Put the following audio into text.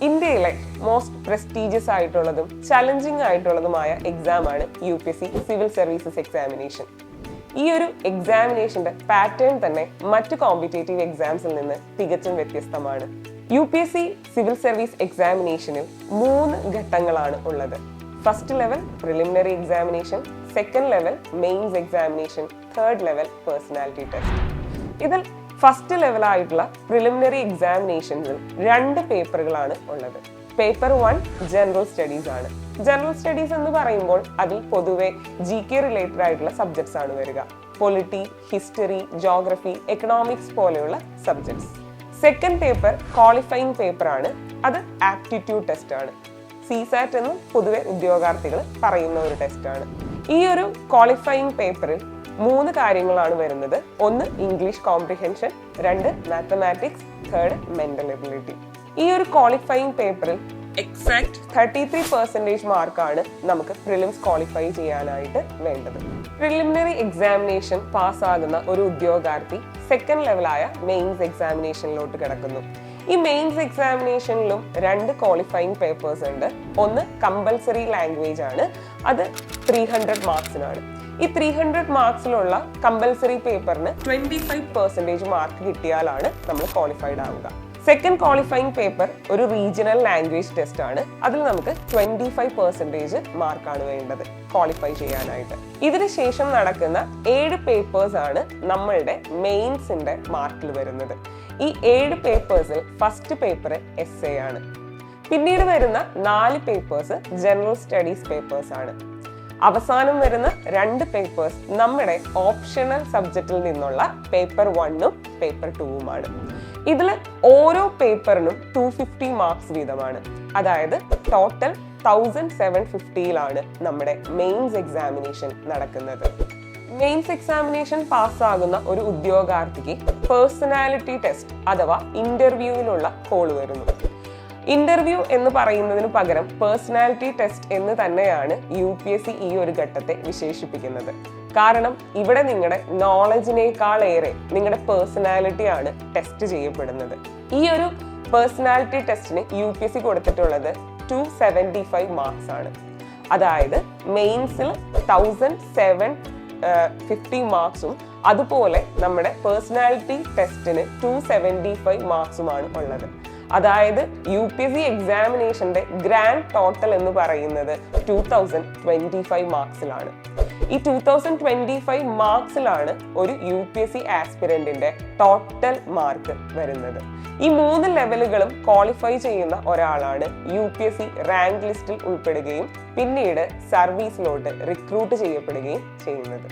ഇന്ത്യയിലെ most prestigious ആയിട്ടുള്ളതും challenging ആയിട്ടുള്ളതുമായ എക്സാമാണ് UPSC സിവിൽ സർവീസസ് എക്സാമിനേഷൻ. ഈ ഒരു എക്സാമിനേഷന്റെ പാറ്റേൺ തന്നെ മറ്റു കോമ്പറ്റേറ്റീവ് എക്സാംസിൽ നിന്ന് തികച്ചും വ്യത്യസ്തമാണ്. UPSC സിവിൽ സർവീസ് എക്സാമിനേഷനിൽ 3 ഘട്ടങ്ങളാണ് ഉള്ളത്. First level preliminary examination, second level mains examination, third level personality test. ഇതിൽ ഫസ്റ്റ് ലെവൽ ആയിട്ടുള്ള പ്രിലിമിനറി എക്സാമിനേഷൻസിൽ 2 പേപ്പറുകളാണ് ഉള്ളത്. പേപ്പർ 1 ജനറൽ സ്റ്റഡീസ് ആണ്. ജനറൽ സ്റ്റഡീസ് എന്ന് പറയുമ്പോൾ അതിൽ പൊതുവെ GK റിലേറ്റഡ് ആയിട്ടുള്ള സബ്ജക്ട്സ് ആണ് വരിക. പൊളിറ്റി, ഹിസ്റ്ററി, ജോഗ്രഫി, എക്കണോമിക്സ് പോലെയുള്ള subjects. Second paper qualifying paper ആണ്. അത് ആപ്റ്റിറ്റ്യൂഡ് ടെസ്റ്റ് ആണ്. CSAT എന്ന് പൊതുവെ ഉദ്യോഗാർത്ഥികൾ പറയുന്ന ഒരു ടെസ്റ്റ് ആണ്. ഈ ഒരു ക്വാളിഫയിങ് പേപ്പറിൽ 3 കാര്യങ്ങളാണ് വരുന്നത്. 1 English comprehension, 2 mathematics, 3 mental ability. ഈ ഒരു ക്വാളിഫയിങ് പേപ്പറിൽ എക്സാക്ട് 33% മാർക്കാണ് നമുക്ക് പ്രിലിംസ് ക്വാളിഫൈ ചെയ്യാനായിട്ട് വേണ്ടത്. പ്രിലിമിനറി എക്സാമിനേഷൻ പാസ്സാകുന്ന ഒരു ഉദ്യോഗാർത്ഥി സെക്കൻഡ് ലെവലായ മെയിൻസ് എക്സാമിനേഷനിലോട്ട് കിടക്കുന്നു. ഈ മെയിൻസ് എക്സാമിനേഷനിലും 2 ക്വാളിഫയിങ് പേപ്പേഴ്സ് ഉണ്ട്. 1 കമ്പൽസറി ലാംഗ്വേജ് ആണ്. അത് 300 മാർക്സിനാണ്. ഈ 300 മാർക്സിലുള്ള കമ്പൽസറി പേപ്പറിന് 25% മാർക്ക് കിട്ടിയാലാണ് നമ്മൾ ക്വാളിഫൈഡ് ആവുക. സെക്കൻഡ് ക്വാളിഫയിങ് പേപ്പർ ഒരു റീജിയണൽ ലാംഗ്വേജ് ടെസ്റ്റ് ആണ്. അതിൽ നമുക്ക് 25% മാർക്കാണ് വേണ്ടത് ക്വാളിഫൈ ചെയ്യാനായിട്ട്. ഇതിന് ശേഷം നടക്കുന്ന 7 പേപ്പേഴ്സ് ആണ് നമ്മളുടെ മെയിൻസിന്റെ മാർക്കിൽ വരുന്നത്. ഈ 7 പേപ്പേഴ്സിൽ ഫസ്റ്റ് പേപ്പർ essay ആണ്. പിന്നീട് വരുന്ന 4 പേപ്പേഴ്സ് ജനറൽ സ്റ്റഡീസ് പേപ്പേഴ്സ് ആണ്. അവസാനം വരുന്ന 2 പേപ്പേഴ്സ് നമ്മുടെ ഓപ്ഷണൽ സബ്ജക്റ്റിൽ നിന്നുള്ള പേപ്പർ 1ഉം പേപ്പർ 2ഉമാണ്. ഇതിൽ ഓരോ പേപ്പറിനും 250 മാർക്സ് വീതമാണ്. അതായത് ടോട്ടൽ 1750ലാണ് നമ്മുടെ മെയിൻസ് എക്സാമിനേഷൻ നടക്കുന്നത്. മെയിൻസ് എക്സാമിനേഷൻ പാസ്സാകുന്ന ഒരു ഉദ്യോഗാർത്ഥിക്ക് പേഴ്സണാലിറ്റി ടെസ്റ്റ് അഥവാ ഇന്റർവ്യൂവിനുള്ള കോൾ വരുന്നു. ഇന്റർവ്യൂ എന്ന് പറയുന്നതിന് പകരം പേഴ്സണാലിറ്റി ടെസ്റ്റ് എന്ന് തന്നെയാണ് UPSC ഈ ഒരു ഘട്ടത്തെ വിശേഷിപ്പിക്കുന്നത്. കാരണം ഇവിടെ നിങ്ങളുടെ നോളജിനേക്കാളേറെ നിങ്ങളുടെ പേഴ്സണാലിറ്റി ആണ് ടെസ്റ്റ് ചെയ്യപ്പെടുന്നത്. ഈ ഒരു പേഴ്സണാലിറ്റി ടെസ്റ്റിന് UPSC കൊടുത്തിട്ടുള്ളത് 275 മാർക്സ് ആണ്. അതായത് മെയിൻസിൽ 1750 മാർക്സും അതുപോലെ നമ്മുടെ പേഴ്സണാലിറ്റി ടെസ്റ്റിന് 275 മാർക്സുമാണ് ഉള്ളത്. അതായത് UPSC എക്സാമിനേഷന്റെ ഗ്രാൻഡ് ടോട്ടൽ എന്ന് പറയുന്നത് 2025 മാർക്സിലാണ്. ഈ 2025 മാർക്സിലാണ് ഒരു UPSC ആസ്പിരന്റിന്റെ ടോട്ടൽ മാർക്ക് വരുന്നത്. ഈ 3 ലെവലുകളും ക്വാളിഫൈ ചെയ്യുന്ന ഒരാളാണ് UPSC റാങ്ക് ലിസ്റ്റിൽ ഉൾപ്പെടുകയും പിന്നീട് സർവീസിലോട്ട് റിക്രൂട്ട് ചെയ്യപ്പെടുകയും ചെയ്യുന്നത്.